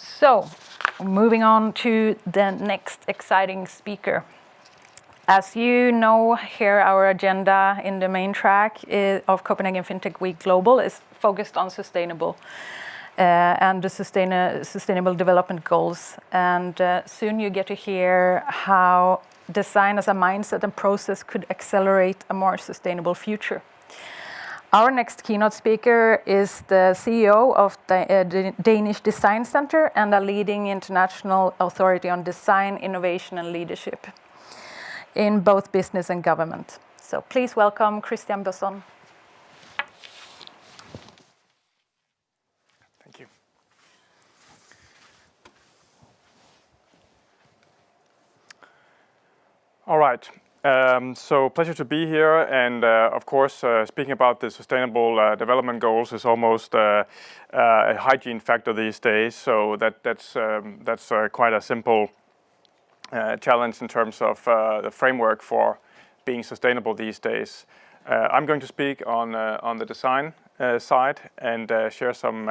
So, moving on to the next exciting speaker. As you know, here our agenda in the main track of Copenhagen FinTech Week Global is focused on sustainable and the sustainable development goals. And soon you get to hear how design as a mindset and process could accelerate a more sustainable future. Our next keynote speaker is the CEO of the Danish Design Center and a leading international authority on design, innovation and leadership in both business and government. So please welcome Christian Besson. Thank you. All right. So pleasure to be here, and of course, speaking about the Sustainable Development Goals is almost a hygiene factor these days. So that's quite a simple challenge in terms of the framework for being sustainable these days. I'm going to speak on the design side and share some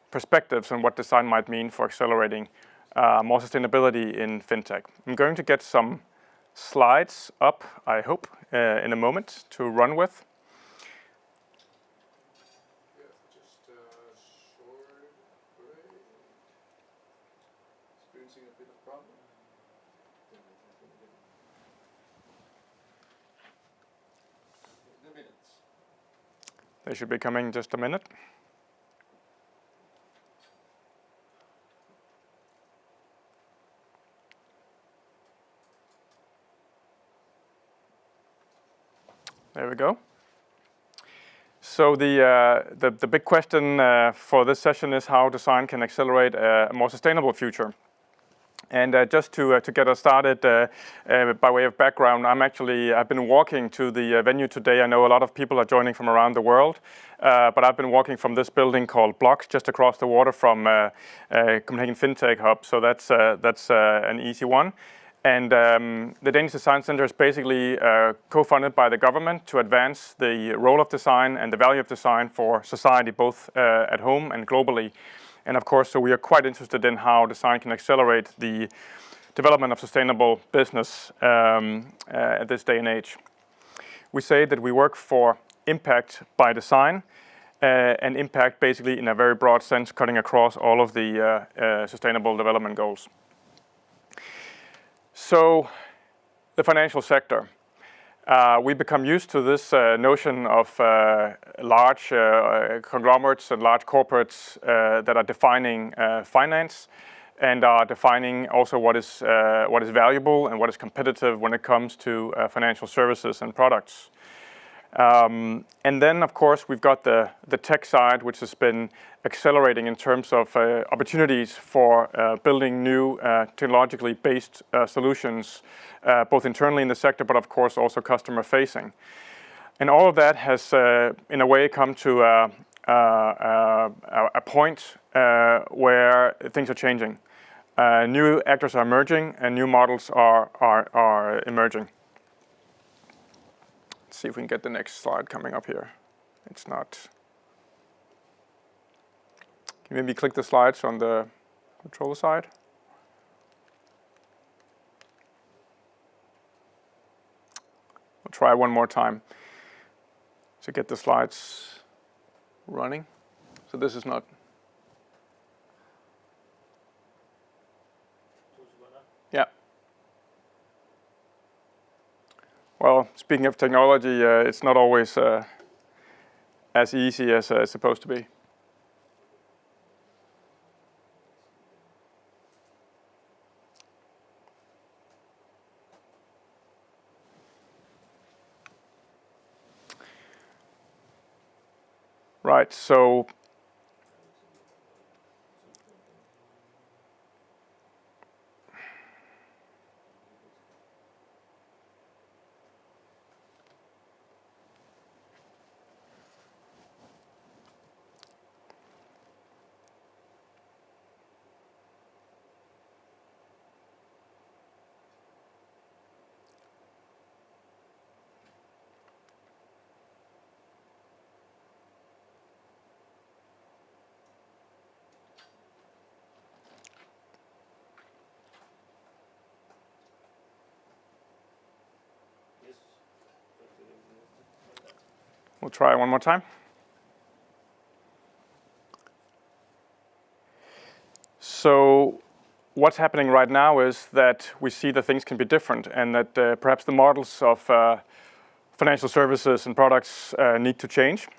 perspectives on what design might mean for accelerating more sustainability in fintech. I'm going to get some slides up, I hope, in a moment to run with. Just a short break. Experiencing a bit of problem. The minutes. They should be coming in just a minute. There we go. So the big question for this session is how design can accelerate a more sustainable future. And just to get us started, by way of background, I've been walking to the venue today. I know a lot of people are joining from around the world, but I've been walking from this building called Blocks, just across the water from Copenhagen FinTech Hub. So that's an easy one. And the Danish Design Center is basically co-funded by the government to advance the role of design and the value of design for society, both at home and globally. And of course, so we are quite interested in how design can accelerate the development of sustainable business at this day and age. We say that we work for impact by design, and impact basically in a very broad sense, cutting across all of the sustainable development goals. So, the financial sector. We become used to this notion of large conglomerates and large corporates that are defining finance and are defining also what is valuable and what is competitive when it comes to financial services and products. And then, of course, we've got the tech side, which has been accelerating in terms of opportunities for building new technologically based solutions, both internally in the sector, but of course also customer facing. And all of that has, in a way, come to a point where things are changing. New actors are emerging and new models are emerging. Let's see if we can get the next slide coming up here. It's not. Can you maybe click the slides on the control side? We'll try one more time to get the slides running. So this is not. Yeah. Well, speaking of technology, it's not always as easy as it's supposed to be. Right, so We'll try one more time. So what's happening right now is that we see that things can be different, and that perhaps the models of financial services and products need to change.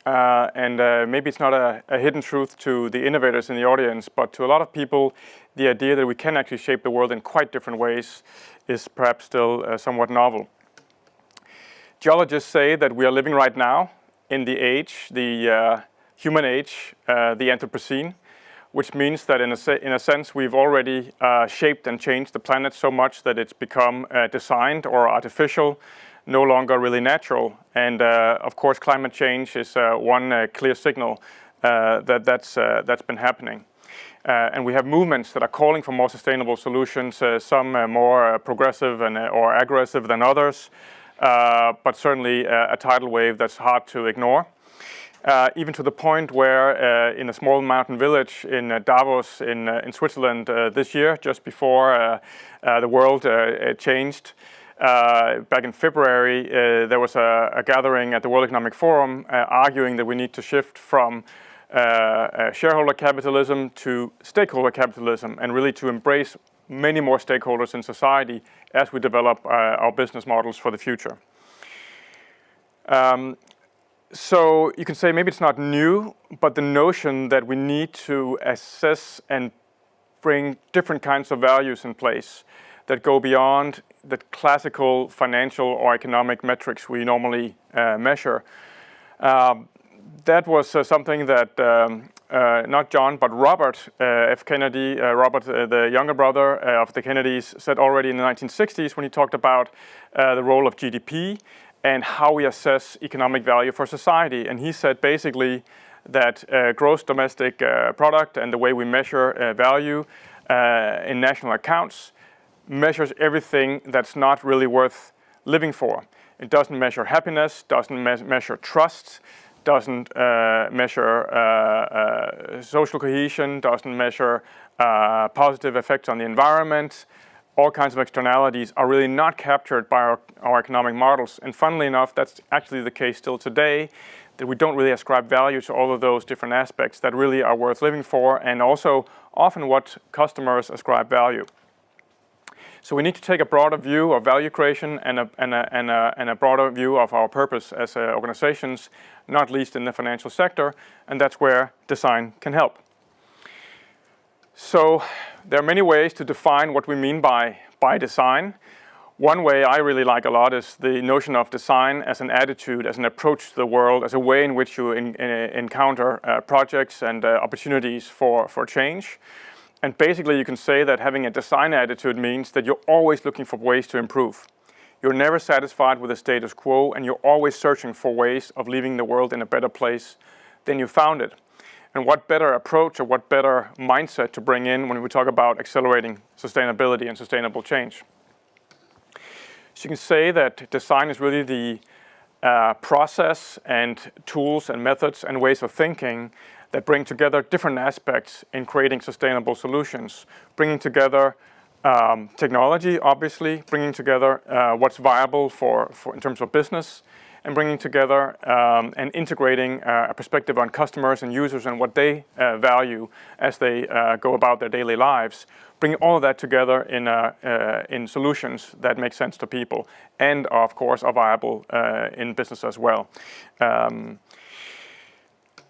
Maybe it's not a hidden truth to the innovators in the audience, but to a lot of people, the idea that we can actually shape the world in quite different ways is perhaps still somewhat novel. Geologists say that we are living right now in the age, the human age, the Anthropocene, which means that in a sense we've already shaped and changed the planet so much that it's become designed or artificial, no longer really natural. And of course climate change is one clear signal that's been happening. And we have movements that are calling for more sustainable solutions, some more progressive or aggressive than others, but certainly a tidal wave that's hard to ignore. Even to the point where in a small mountain village in Davos in Switzerland this year, just before the world changed, back in February, there was a gathering at the World Economic Forum arguing that we need to shift from shareholder capitalism to stakeholder capitalism, and really to embrace many more stakeholders in society as we develop our business models for the future. So you can say maybe it's not new, but the notion that we need to assess and bring different kinds of values in place that go beyond the classical financial or economic metrics we normally measure. That was something that not John, but Robert F. Kennedy, Robert, the younger brother of the Kennedys, said already in the 1960s when he talked about the role of GDP and how we assess economic value for society. And he said basically that gross domestic product and the way we measure value in national accounts measures everything that's not really worth living for. It doesn't measure happiness, doesn't measure trust, doesn't measure social cohesion, doesn't measure positive effects on the environment. All kinds of externalities are really not captured by our economic models. And funnily enough, that's actually the case still today, that we don't really ascribe value to all of those different aspects that really are worth living for, and also often what customers ascribe value. So we need to take a broader view of value creation and a broader view of our purpose as organizations, not least in the financial sector, and that's where design can help. So there are many ways to define what we mean by design. One way I really like a lot is the notion of design as an attitude, as an approach to the world, as a way in which you encounter projects and opportunities for change. And basically you can say that having a design attitude means that you're always looking for ways to improve. You're never satisfied with the status quo, and you're always searching for ways of leaving the world in a better place than you found it. And what better approach or what better mindset to bring in when we talk about accelerating sustainability and sustainable change. So you can say that design is really the process and tools and methods and ways of thinking that bring together different aspects in creating sustainable solutions, bringing together technology, obviously, bringing together what's viable for in terms of business, and bringing together and integrating a perspective on customers and users and what they value as they go about their daily lives, bringing all of that together in solutions that make sense to people and, of course, are viable in business as well.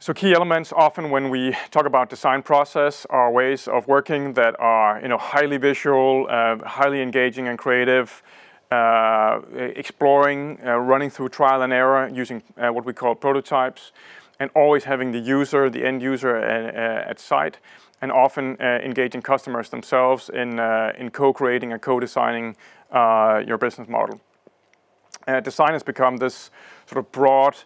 So key elements often when we talk about design process are ways of working that are highly visual, highly engaging and creative, exploring, running through trial and error using what we call prototypes, and always having the user, the end user at sight, and often engaging customers themselves in co-creating and co-designing your business model. Design has become this sort of broad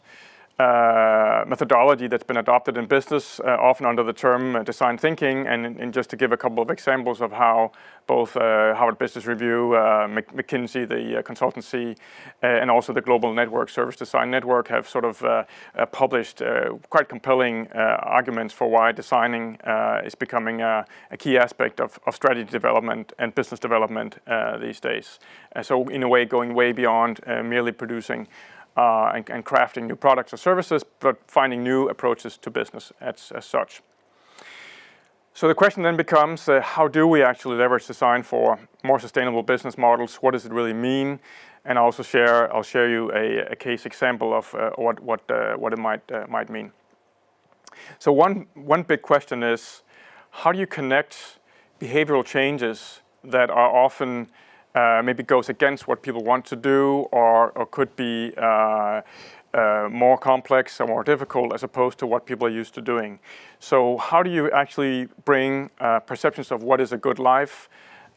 methodology that's been adopted in business, often under the term design thinking, and just to give a couple of examples of how both Harvard Business Review, McKinsey, the consultancy, and also the Global Network, Service Design Network, have sort of published quite compelling arguments for why designing is becoming a key aspect of strategy development and business development these days. So in a way, going way beyond merely producing and crafting new products or services, but finding new approaches to business as such. So the question then becomes, how do we actually leverage design for more sustainable business models? What does it really mean? And I'll share you a case example of what it might mean. So one big question is, how do you connect behavioral changes that are often maybe goes against what people want to do, or could be more complex or more difficult as opposed to what people are used to doing. So how do you actually bring perceptions of what is a good life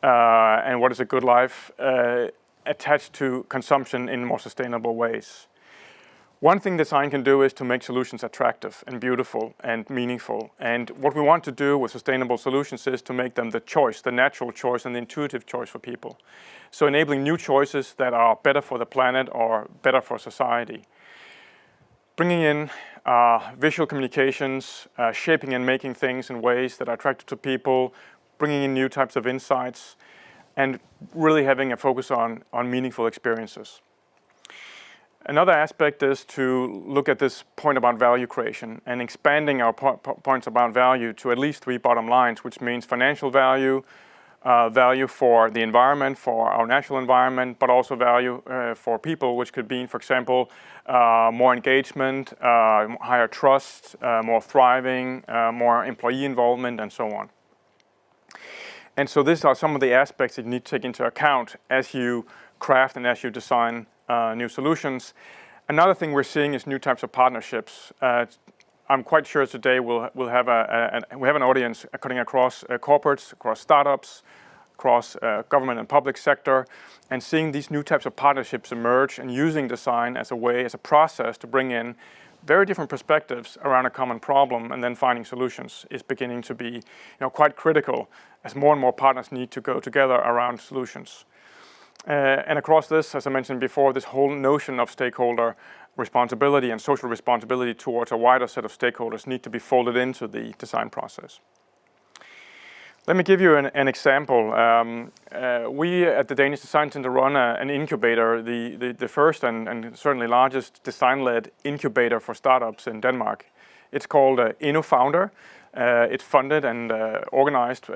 and what is a good life attached to consumption in more sustainable ways? One thing design can do is to make solutions attractive and beautiful and meaningful. And what we want to do with sustainable solutions is to make them the choice, the natural choice and the intuitive choice for people. So enabling new choices that are better for the planet or better for society. Bringing in visual communications, shaping and making things in ways that are attractive to people, bringing in new types of insights, and really having a focus on meaningful experiences. Another aspect is to look at this point about value creation and expanding our points about value to at least 3 bottom lines, which means financial value, value for the environment, for our natural environment, but also value for people, which could mean, for example, more engagement, higher trust, more thriving, more employee involvement, and so on. And so these are some of the aspects that you need to take into account as you craft and as you design new solutions. Another thing we're seeing is new types of partnerships. I'm quite sure today we'll have an audience cutting across corporates, across startups, across government and public sector, and seeing these new types of partnerships emerge and using design as a way, as a process to bring in very different perspectives around a common problem, and then finding solutions is beginning to be quite critical as more and more partners need to go together around solutions. And across this, as I mentioned before, this whole notion of stakeholder responsibility and social responsibility towards a wider set of stakeholders need to be folded into the design process. Let me give you an example. We at the Danish Design Center run an incubator, the first and certainly largest design-led incubator for startups in Denmark. It's called InnoFounder. It's funded and organized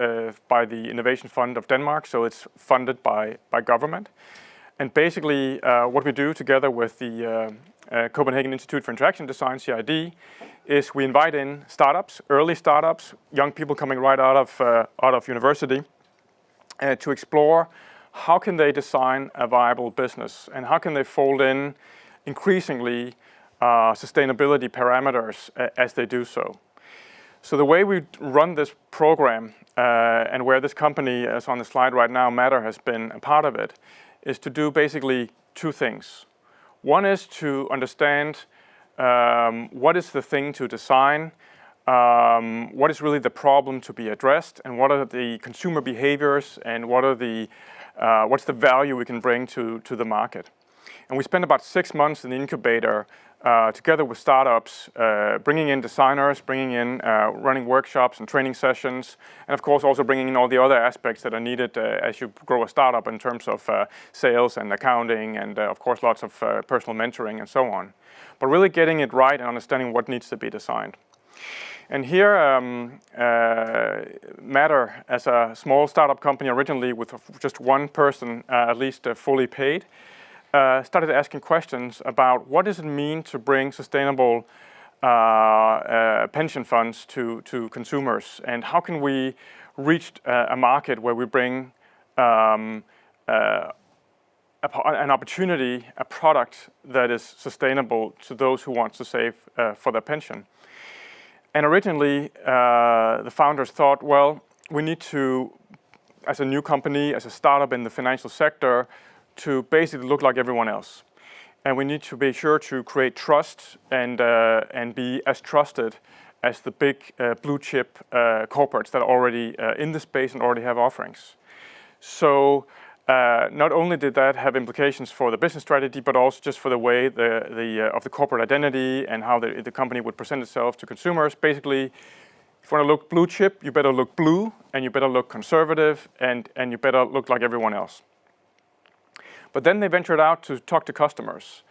by the Innovation Fund of Denmark, so it's funded by government. And basically what we do together with the Copenhagen Institute for Interaction Design, CID, is we invite in startups, early startups, young people coming right out of university, to explore how can they design a viable business and how can they fold in increasingly sustainability parameters as they do so. So the way we run this program and where this company, as on the slide right now, Matter, has been a part of it, is to do basically 2 things. One is to understand what is the thing to design, what is really the problem to be addressed, and what are the consumer behaviors, and what's the value we can bring to the market. And we spent about 6 months in the incubator together with startups, bringing in designers, running workshops and training sessions, and of course also bringing in all the other aspects that are needed as you grow a startup in terms of sales and accounting and of course lots of personal mentoring and so on. But really getting it right and understanding what needs to be designed. And here, Matter, as a small startup company originally with just 1 person at least fully paid, started asking questions about what does it mean to bring sustainable pension funds to consumers, and how can we reach a market where we bring an opportunity, a product that is sustainable to those who want to save for their pension. And originally, the founders thought, well, we need to, as a new company, as a startup in the financial sector, to basically look like everyone else. And we need to be sure to create trust and be as trusted as the big blue chip corporates that are already in the space and already have offerings. So not only did that have implications for the business strategy, but also just for the way of the corporate identity and how the company would present itself to consumers. Basically, if you want to look blue chip, you better look blue, and you better look conservative, and you better look like everyone else. But then they ventured out to talk to customers.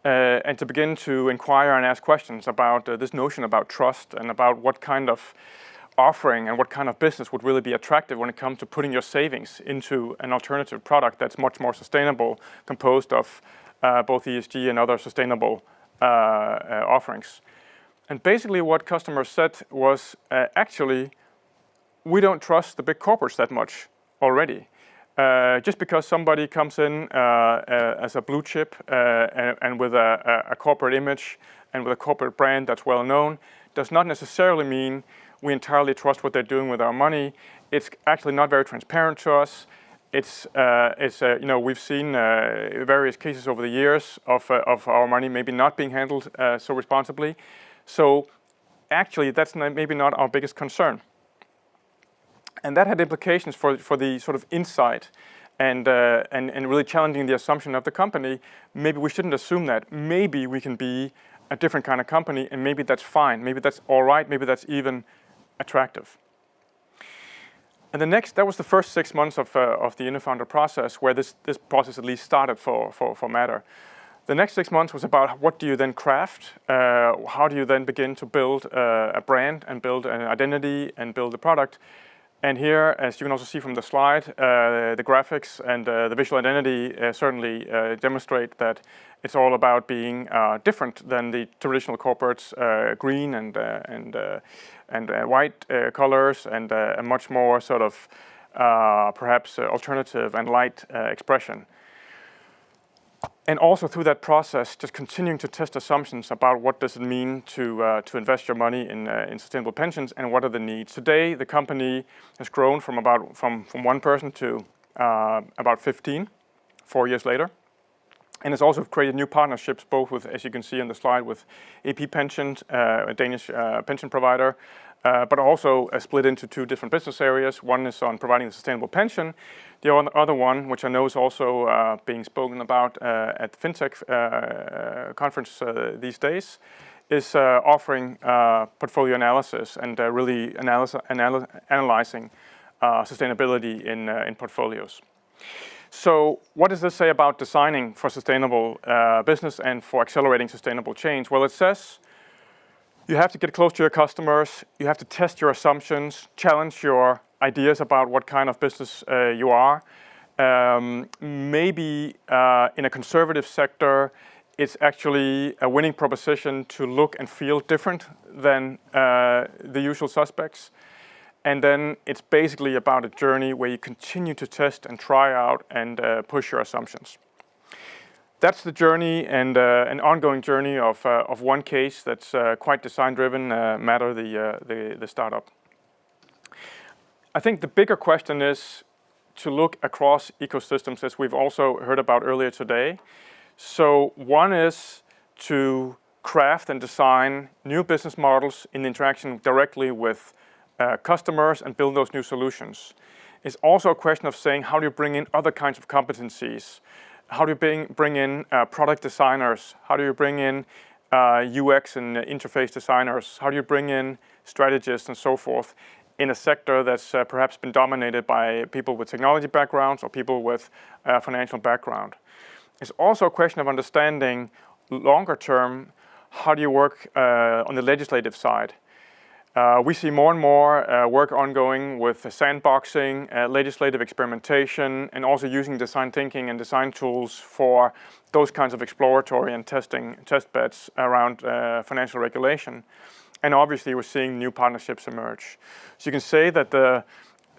and to begin to inquire and ask questions about this notion about trust and about what kind of offering and what kind of business would really be attractive when it comes to putting your savings into an alternative product that's much more sustainable, composed of both ESG and other sustainable offerings. And basically what customers said was, actually, we don't trust the big corporates that much already. Just because somebody comes in as a blue chip and with a corporate image and with a corporate brand that's well known does not necessarily mean we entirely trust what they're doing with our money. It's actually not very transparent to us. We've seen various cases over the years of our money maybe not being handled so responsibly. So actually, that's maybe not our biggest concern. And that had implications for the sort of insight and really challenging the assumption of the company. Maybe we shouldn't assume that. Maybe we can be a different kind of company, and maybe that's fine. Maybe that's all right. Maybe that's even attractive. And that was the first 6 months of the InnoFounder process, where this process at least started for Matter. The next 6 months was about what do you then craft? How do you then begin to build a brand and build an identity and build a product? And here, as you can also see from the slide, the graphics and the visual identity certainly demonstrate that it's all about being different than the traditional corporates, green and white colors, and a much more sort of perhaps alternative and light expression. And also through that process, just continuing to test assumptions about what does it mean to invest your money in sustainable pensions and what are the needs. Today, the company has grown from one person to about 15, 4 years later. And it's also created new partnerships, both with, as you can see on the slide, with AP Pensions, a Danish pension provider, but also split into 2 different business areas. One is on providing a sustainable pension. The other one, which I know is also being spoken about at the FinTech conference these days, is offering portfolio analysis and really analyzing sustainability in portfolios. So what does this say about designing for sustainable business and for accelerating sustainable change? Well, it says you have to get close to your customers, you have to test your assumptions, challenge your ideas about what kind of business you are. Maybe in a conservative sector, it's actually a winning proposition to look and feel different than the usual suspects. And then it's basically about a journey where you continue to test and try out and push your assumptions. That's the journey and an ongoing journey of one case that's quite design-driven, Matter, the startup. I think the bigger question is to look across ecosystems, as we've also heard about earlier today. So one is to craft and design new business models in interaction directly with customers and build those new solutions. It's also a question of saying, how do you bring in other kinds of competencies? How do you bring in product designers? How do you bring in UX and interface designers? How do you bring in strategists and so forth in a sector that's perhaps been dominated by people with technology backgrounds or people with financial background? It's also a question of understanding longer term, how do you work on the legislative side? We see more and more work ongoing with sandboxing, legislative experimentation, and also using design thinking and design tools for those kinds of exploratory and test beds around financial regulation. And obviously, we're seeing new partnerships emerge. So you can say that the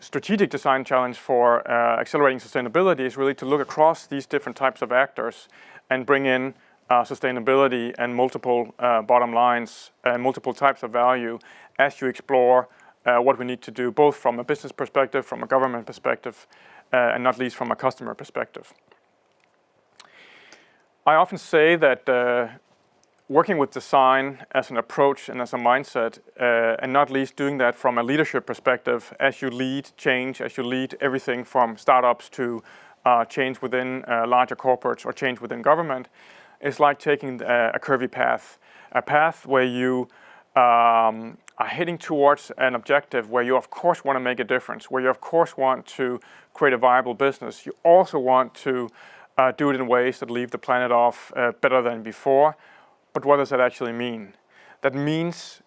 strategic design challenge for accelerating sustainability is really to look across these different types of actors and bring in sustainability and multiple bottom lines and multiple types of value as you explore what we need to do, both from a business perspective, from a government perspective, and not least from a customer perspective. I often say that working with design as an approach and as a mindset, and not least doing that from a leadership perspective as you lead change, as you lead everything from startups to change within larger corporates or change within government, is like taking a curvy path, a path where you are heading towards an objective where you of course want to make a difference, where you of course want to create a viable business. You also want to do it in ways that leave the planet off better than before. But what does that actually mean? That means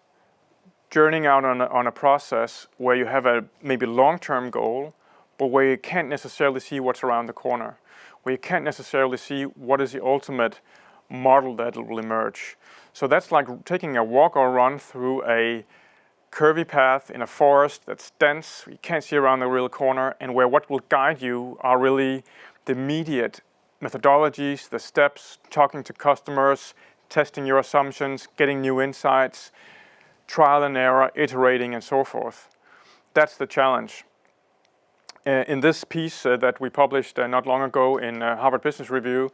journeying out on a process where you have a maybe long-term goal, but where you can't necessarily see what's around the corner, where you can't necessarily see what is the ultimate model that will emerge. So that's like taking a walk or run through a curvy path in a forest that's dense, you can't see around the real corner, and where what will guide you are really the immediate methodologies, the steps, talking to customers, testing your assumptions, getting new insights, trial and error, iterating, and so forth. That's the challenge. In this piece that we published not long ago in Harvard Business Review,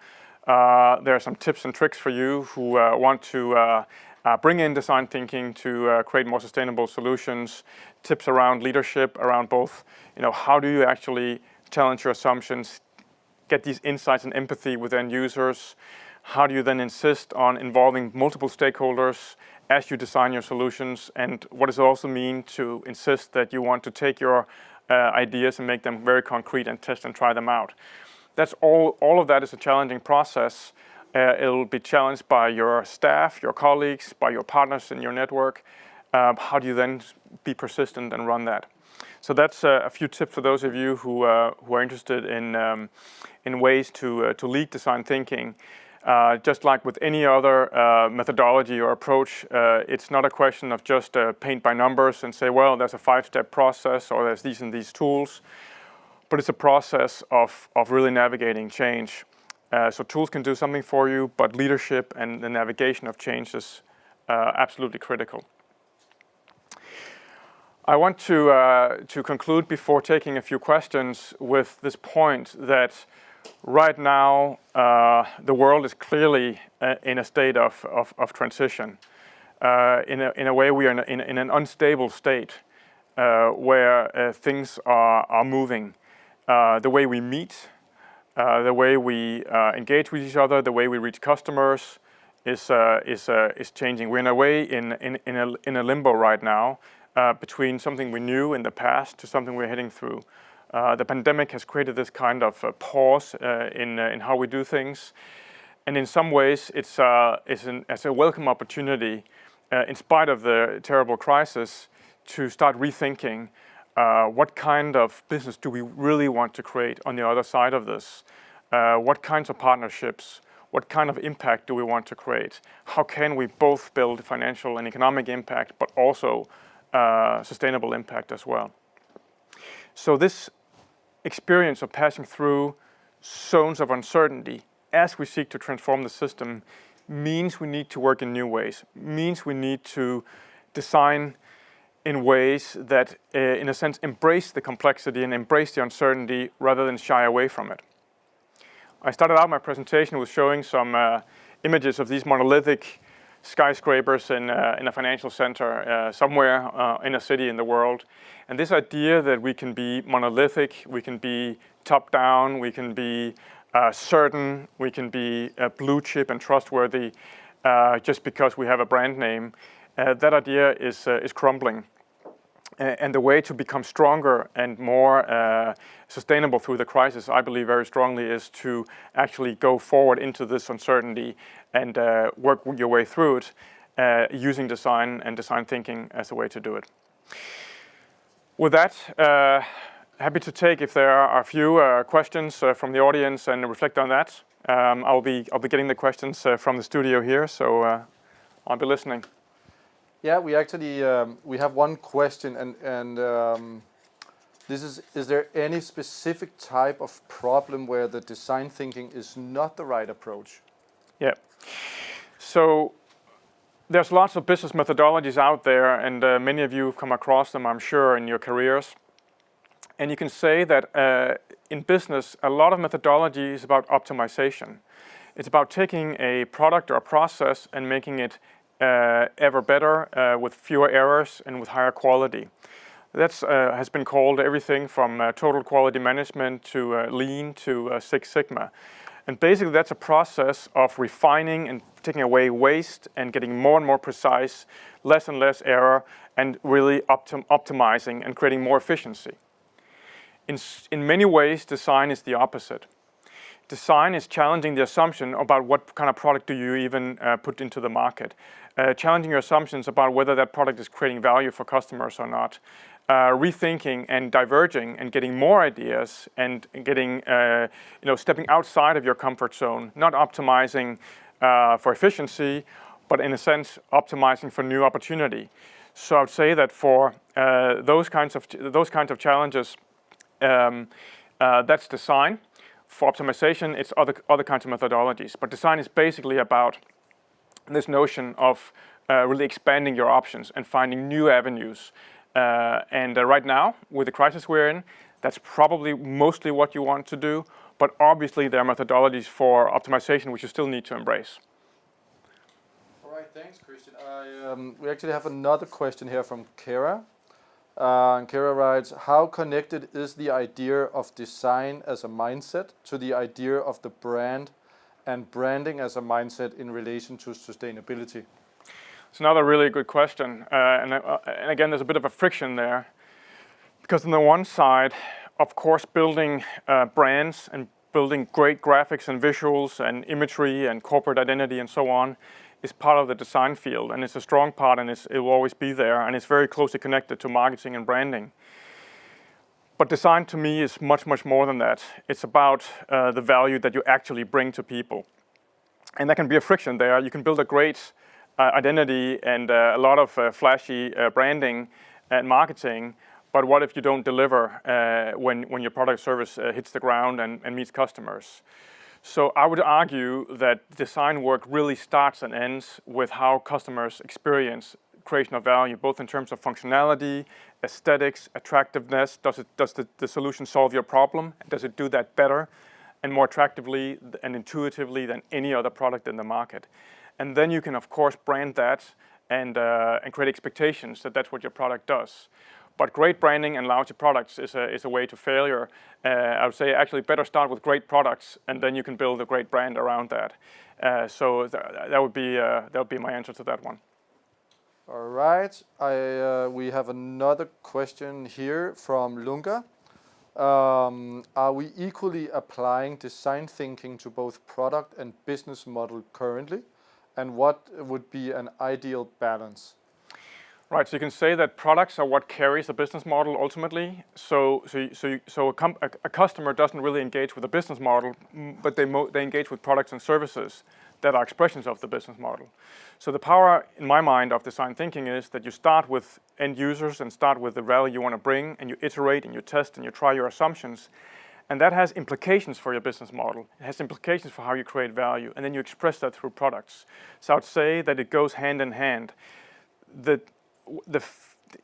there are some tips and tricks for you who want to bring in design thinking to create more sustainable solutions, tips around leadership, around both, how do you actually challenge your assumptions, get these insights and empathy with end users, how do you then insist on involving multiple stakeholders as you design your solutions, and what does it also mean to insist that you want to take your ideas and make them very concrete and test and try them out. That's all of that is a challenging process. It'll be challenged by your staff, your colleagues, by your partners in your network. How do you then be persistent and run that? So that's a few tips for those of you who are interested in ways to lead design thinking. Just like with any other methodology or approach, it's not a question of just paint by numbers and say, well, there's a 5-step process or there's these and these tools, but it's a process of really navigating change. So tools can do something for you, but leadership and the navigation of change is absolutely critical. I want to conclude before taking a few questions with this point that right now, the world is clearly in a state of transition. In a way, we are in an unstable state where things are moving. The way we meet, the way we engage with each other, the way we reach customers is changing. We're in a way in a limbo right now between something we knew in the past to something we're heading through. The pandemic has created this kind of pause in how we do things, and in some ways it's a welcome opportunity, in spite of the terrible crisis, to start rethinking what kind of business do we really want to create on the other side of this? What kinds of partnerships? What kind of impact do we want to create? How can we both build financial and economic impact, but also sustainable impact as well? So this experience of passing through zones of uncertainty as we seek to transform the system means we need to work in new ways, means we need to design in ways that, in a sense, embrace the complexity and embrace the uncertainty rather than shy away from it. I started out my presentation with showing some images of these monolithic skyscrapers in a financial center somewhere in a city in the world. And this idea that we can be monolithic, we can be top-down, we can be certain, we can be blue chip and trustworthy just because we have a brand name, that idea is crumbling. And the way to become stronger and more sustainable through the crisis, I believe very strongly, is to actually go forward into this uncertainty and work your way through it using design and design thinking as a way to do it. With that, happy to take, if there are a few questions from the audience and reflect on that. I'll be getting the questions from the studio here, so I'll be listening. Yeah, we actually we have one question, and this is there any specific type of problem where the design thinking is not the right approach? Yeah. So there's lots of business methodologies out there, and many of you have come across them, I'm sure, in your careers. And you can say that in business, a lot of methodology is about optimization. It's about taking a product or a process and making it ever better with fewer errors and with higher quality. That has been called everything from total quality management to lean to Six Sigma. And basically that's a process of refining and taking away waste and getting more and more precise, less and less error, and really optimizing and creating more efficiency. In many ways, design is the opposite. Design is challenging the assumption about what kind of product do you even put into the market. Challenging your assumptions about whether that product is creating value for customers or not. Rethinking and diverging and getting more ideas and getting, stepping outside of your comfort zone, not optimizing for efficiency, but in a sense, optimizing for new opportunity. So I would say that for those kinds of challenges, that's design. For optimization, it's other kinds of methodologies. But design is basically about this notion of really expanding your options and finding new avenues. Right now, with the crisis we're in, that's probably mostly what you want to do. But obviously, there are methodologies for optimization which you still need to embrace. All right, thanks, Christian. We actually have another question here from Kara. And Kara writes, how connected is the idea of design as a mindset to the idea of the brand and branding as a mindset in relation to sustainability? It's another really good question. And again, there's a bit of a friction there. Because on the one side, of course, building brands and building great graphics and visuals and imagery and corporate identity and so on is part of the design field, and it's a strong part, and it will always be there, and it's very closely connected to marketing and branding. But design to me is much, much more than that. It's about the value that you actually bring to people. And there can be a friction there. You can build a great identity and a lot of flashy branding and marketing, but what if you don't deliver when your product service hits the ground and meets customers? So I would argue that design work really starts and ends with how customers experience creation of value, both in terms of functionality, aesthetics, attractiveness. Does the solution solve your problem? Does it do that better and more attractively and intuitively than any other product in the market? And then you can, of course, brand that and create expectations that that's what your product does. But great branding and lousy products is a way to failure. I would say actually better start with great products, and then you can build a great brand around that. So that would be my answer to that one. All right. We have another question here from Lunga. Are we equally applying design thinking to both product and business model currently? And what would be an ideal balance? Right, so you can say that products are what carries the business model ultimately. So a customer doesn't really engage with the business model, but they engage with products and services that are expressions of the business model. So the power, in my mind, of design thinking is that you start with end users and start with the value you want to bring, and you iterate and you test and you try your assumptions. And that has implications for your business model. It has implications for how you create value, and then you express that through products. So I would say that it goes hand in hand.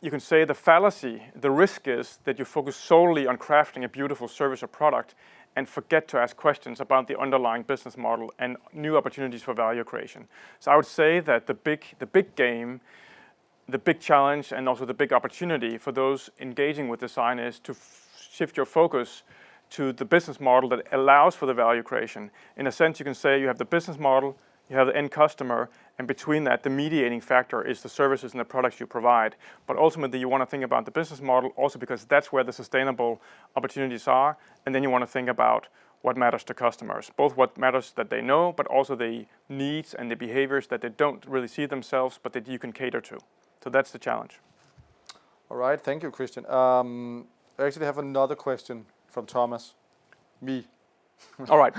You can say the fallacy, the risk is that you focus solely on crafting a beautiful service or product and forget to ask questions about the underlying business model and new opportunities for value creation. So I would say that the big game, the big challenge, and also the big opportunity for those engaging with design is to shift your focus to the business model that allows for the value creation. In a sense, you can say you have the business model, you have the end customer, and between that, the mediating factor is the services and the products you provide. But ultimately, you want to think about the business model also because that's where the sustainable opportunities are. And then you want to think about what matters to customers, both what matters that they know, but also the needs and the behaviors that they don't really see themselves, but that you can cater to. So that's the challenge. All right, thank you, Christian. I actually have another question from Thomas. Me. All right,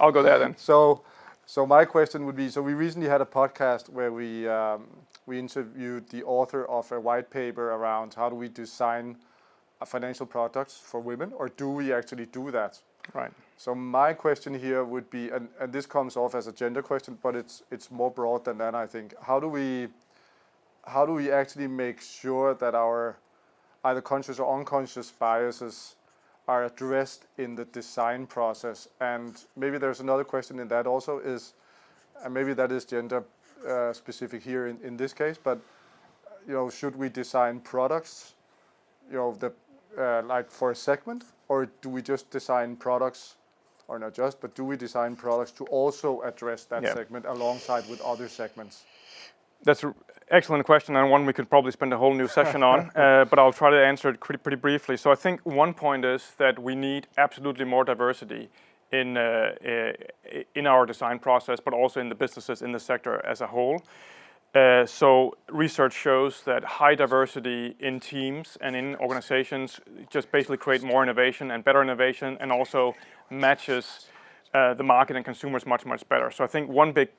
I'll go there then. So my question would be, so we recently had a podcast where we interviewed the author of a white paper around how do we design financial products for women, or do we actually do that? Right. So my question here would be, and this comes off as a gender question, but it's more broad than that, I think. How do we actually make sure that our either conscious or unconscious biases are addressed in the design process? And maybe there's another question in that also is, and maybe that is gender specific here in this case, but should we design products, like for a segment, or do we just design products, or not just, but do we design products to also address that segment alongside with other segments? That's an excellent question, and one we could probably spend a whole new session on, but I'll try to answer it pretty briefly. So I think one point is that we need absolutely more diversity in our design process, but also in the businesses in the sector as a whole. So research shows that high diversity in teams and in organizations just basically create more innovation and better innovation, and also matches the market and consumers much better. So I think one big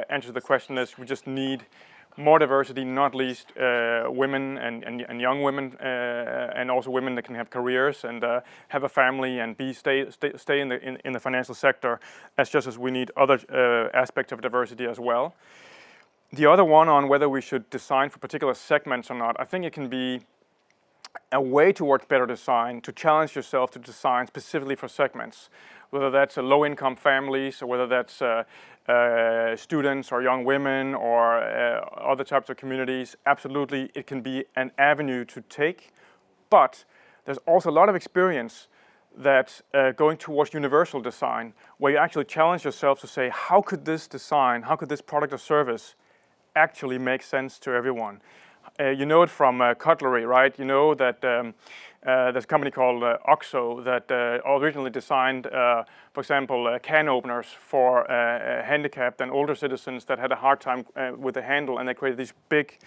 answer to the question is we just need more diversity, not least women and young women, and also women that can have careers and have a family and stay in the financial sector, just as we need other aspects of diversity as well. The other one on whether we should design for particular segments or not, I think it can be a way towards better design to challenge yourself to design specifically for segments, whether that's low-income families or whether that's students or young women or other types of communities. Absolutely, it can be an avenue to take, but there's also a lot of experience that going towards universal design, where you actually challenge yourself to say, how could this design, how could this product or service actually make sense to everyone? You know it from cutlery, right? You know that there's a company called OXO that originally designed, for example, can openers for handicapped and older citizens that had a hard time with the handle, and they created these big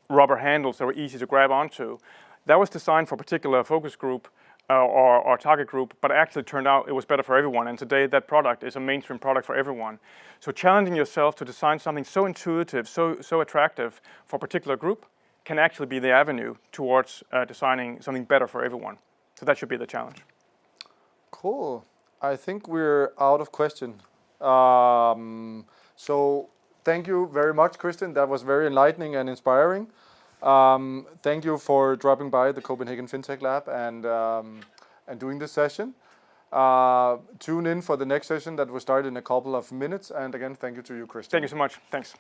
rubber handles that were easy to grab onto. That was designed for a particular focus group or target group, but actually turned out it was better for everyone, and today that product is a mainstream product for everyone. So challenging yourself to design something so intuitive, so attractive for a particular group can actually be the avenue towards designing something better for everyone. So that should be the challenge. Cool. I think we're out of question. So thank you very much, Christian. That was very enlightening and inspiring. Thank you for dropping by the Copenhagen FinTech Lab and doing this session. Tune in for the next session that will start in a couple of minutes. And again, thank you to you, Christian. Thank you so much. Thanks.